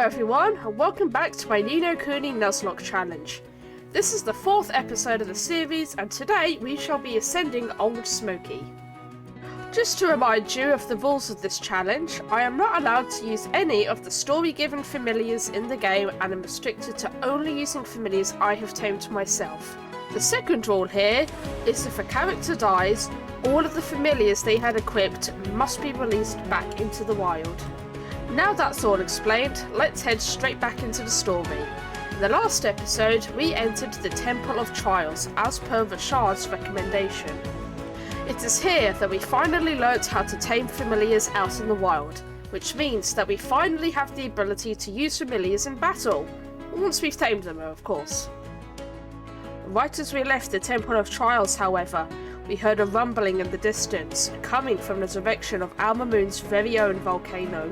everyone, and welcome back to my Ni No Kuni Nuzlocke challenge. This is the 4th episode of the series, and today we shall be ascending Old Smoky. Just to remind you of the rules of this challenge, I am not allowed to use any of the story-given familiars in the game and am restricted to only using familiars I have tamed myself. The second rule here is if a character dies, all of the familiars they had equipped must be released back into the wild. Now that's all explained, let's head straight back into the story. In the last episode, we entered the Temple of Trials as per Rashad's recommendation. It is here that we finally learnt how to tame familiars out in the wild, which means that we finally have the ability to use familiars in battle, once we've tamed them, of course. Right as we left the Temple of Trials, however, we heard a rumbling in the distance, coming from the direction of Alma Moon's very own volcano.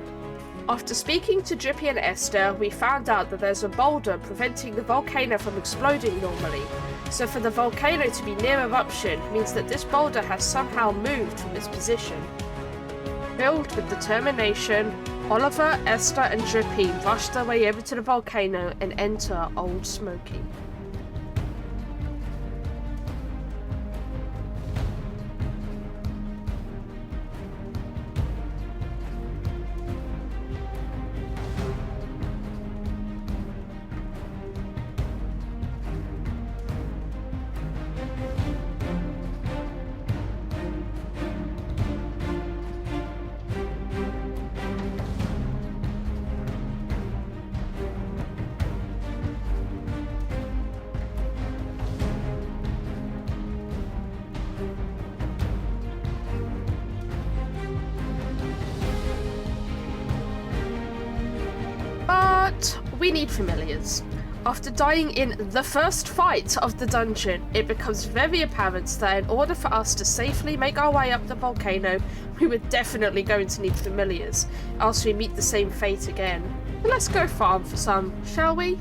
After speaking to Drippy and Esther, we found out that there's a boulder preventing the volcano from exploding normally, so for the volcano to be near eruption means that this boulder has somehow moved from its position. Filled with determination, Oliver, Esther and Drippy rush their way over to the volcano and enter Old Smoky. But we need familiars. After dying in the first fight of the dungeon, it becomes very apparent that in order for us to safely make our way up the volcano, we were definitely going to need familiars, else we meet the same fate again. But let's go farm for some, shall we?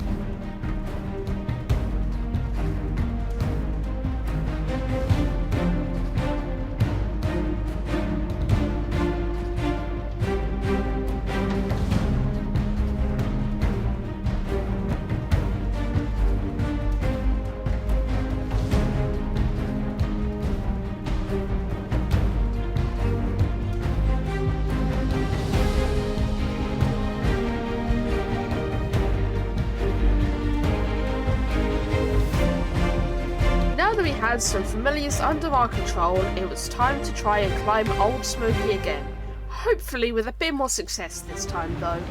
Now that we had some familiars under our control, it was time to try and climb Old Smoky again. Hopefully with a bit more success this time though.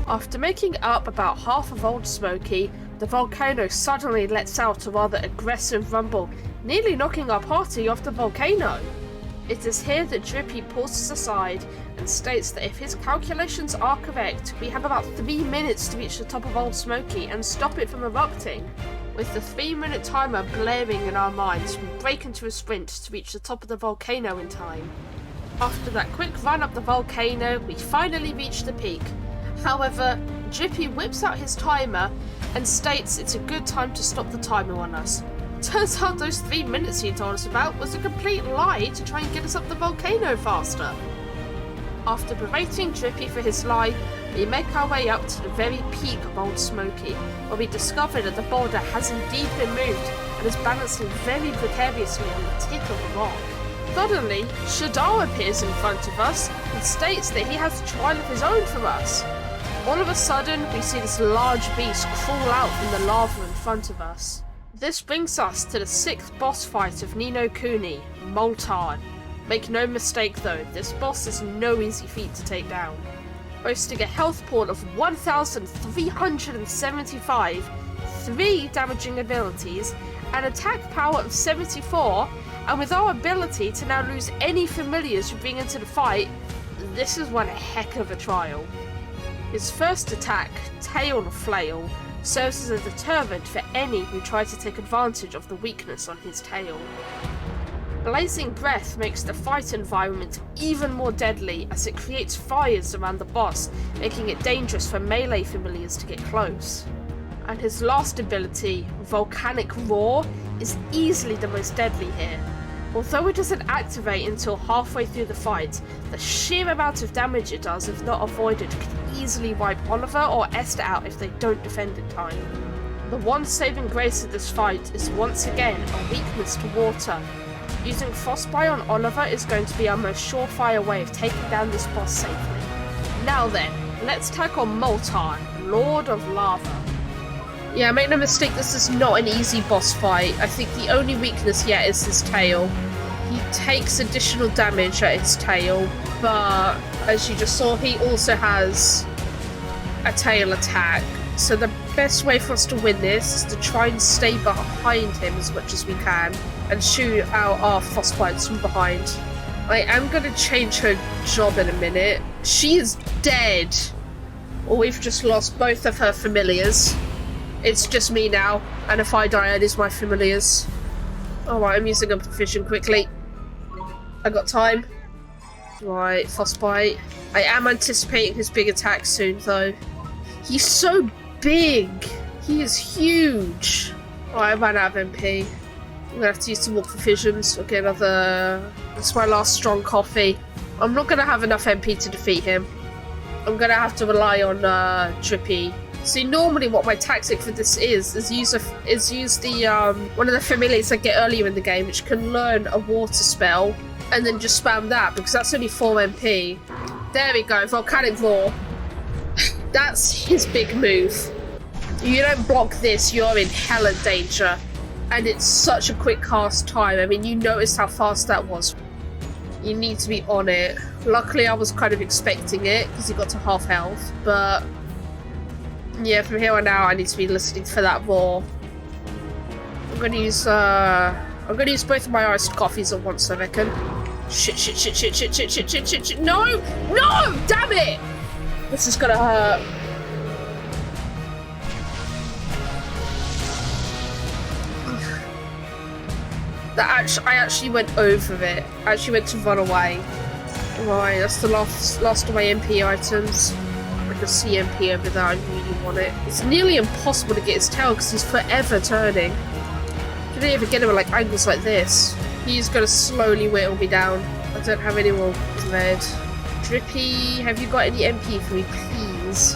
After making up about half of Old Smoky, the volcano suddenly lets out a rather aggressive rumble, nearly knocking our party off the volcano. It is here that Drippy pulls us aside and states that if his calculations are correct, we have about 3 minutes to reach the top of Old Smoky and stop it from erupting. With the 3-minute timer blaring in our minds, we break into a sprint to reach the top of the volcano in time. After that quick run up the volcano, we finally reach the peak. However, Drippy whips out his timer and states it's a good time to stop the timer on us. Turns out those 3 minutes he told us about was a complete lie to try and get us up the volcano faster. After berating Drippy for his lie, we make our way up to the very peak of Old Smoky, where we discover that the boulder has indeed been moved and is balancing very precariously on the tip of a rock. Suddenly, Shadow appears in front of us and states that he has a trial of his own for us. All of a sudden, we see this large beast crawl out from the lava in front of us. This brings us to the 6th boss fight of Ni No Kuni, Moltan. Make no mistake though, this boss is no easy feat to take down. Boasting a health pool of 1,375, 3 damaging abilities, an attack power of 74, and with our ability to now lose any familiars we bring into the fight, this is one heck of a trial. His first attack, Tail Flail, serves as a deterrent for any who try to take advantage of the weakness on his tail. Blazing Breath makes the fight environment even more deadly as it creates fires around the boss, making it dangerous for melee familiars to get close. And his last ability, Volcanic Roar, is easily the most deadly here. Although it doesn't activate until halfway through the fight, the sheer amount of damage it does if not avoided could easily wipe Oliver or Esther out if they don't defend in time. The one saving grace of this fight is once again a weakness to water. Using Frostbite on Oliver is going to be our most surefire way of taking down this boss safely. Now then, let's tackle Moltan, Lord of Lava. Yeah, make no mistake, this is not an easy boss fight. I think the only weakness yet is his tail. He takes additional damage at his tail, but as you just saw, he also has a tail attack. So the best way for us to win this is to try and stay behind him as much as we can and shoot out our frostbites from behind. I am going to change her job in a minute. She is dead. Or we've just lost both of her familiars. It's just me now, and if I die, I lose my familiars. Alright, I'm using a provision quickly. I got time. Right, frostbite. I am anticipating his big attack soon, though. He's so big. He is huge. Alright, I ran out of MP. I'm gonna have to use some more provisions. I'll get another... That's my last strong coffee. I'm not gonna have enough MP to defeat him. I'm gonna have to rely on Drippy. See, normally what my tactic for this is use the one of the familiars I get earlier in the game, which can learn a water spell, and then just spam that, because that's only 4 MP. There we go, Volcanic Roar. That's his big move. You don't block this, you're in hella danger. And it's such a quick cast time. I mean, you noticed how fast that was. You need to be on it. Luckily, I was kind of expecting it, because he got to half health, but... yeah, from here on out, I need to be listening for that roar. I'm gonna use both of my iced coffees at once, I reckon. Shit. No! No! Damn it! This is gonna hurt. I actually went over it. I actually went to run away. Right, that's the last of my MP items. Like a CMP over there, I really want it. It's nearly impossible to get his tail because he's forever turning. You don't even get him at like angles like this. He's gonna slowly whittle me down. I don't have any more red. Drippy, have you got any MP for me, please?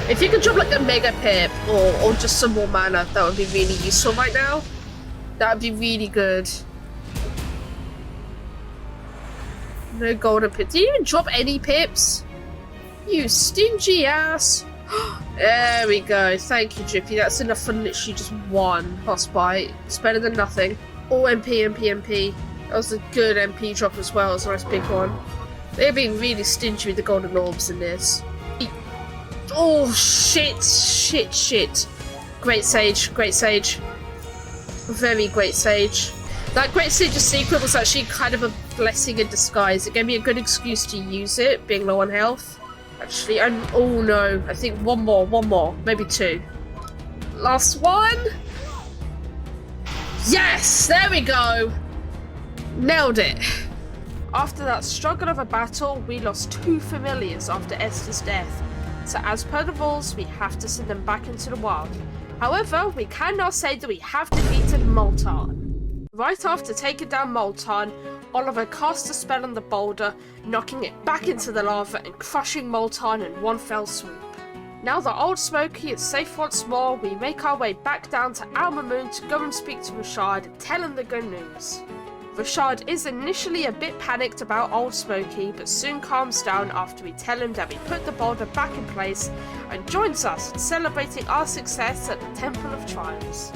If you could drop like a Mega Pip or just some more mana, that would be really useful right now. That would be really good. No golden pip. Did you even drop any pips? You stingy ass. There we go. Thank you, Drippy. That's enough for literally just one frostbite. It's better than nothing. All MP. That was a good MP drop as well. It was a nice big one. They're being really stingy with the golden orbs in this. Oh, shit. Great sage. Very great sage. That great sage's secret was actually kind of a blessing in disguise. It gave me a good excuse to use it, being low on health. Actually, oh no, I think one more, maybe 2. Last one? Yes, there we go. Nailed it. After that struggle of a battle, we lost 2 familiars after Esther's death. So as per the rules, we have to send them back into the wild. However, we can now say that we have defeated Moltan. Right after taking down Moltan, Oliver cast a spell on the boulder, knocking it back into the lava and crushing Moltan in one fell swoop. Now that old Smoky is safe once more, we make our way back down to Alma Moon to go and speak to Rashad and tell him the good news. Rashad is initially a bit panicked about old Smokey, but soon calms down after we tell him that we put the boulder back in place and joins us in celebrating our success at the Temple of Trials.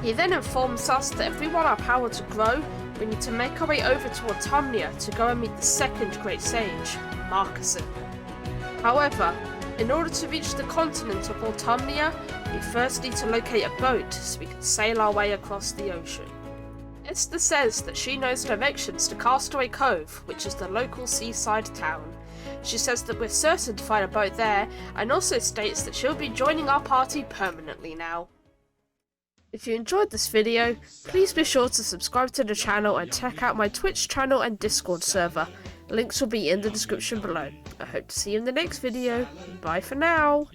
He then informs us that if we want our power to grow, we need to make our way over to Autumnia to go and meet the second great sage, Marcuson. However, in order to reach the continent of Autumnia, we first need to locate a boat so we can sail our way across the ocean. Esther says that she knows directions to Castaway Cove, which is the local seaside town. She says that we're certain to find a boat there, and also states that she'll be joining our party permanently now. If you enjoyed this video, please be sure to subscribe to the channel and check out my Twitch channel and Discord server. Links will be in the description below. I hope to see you in the next video. Bye for now.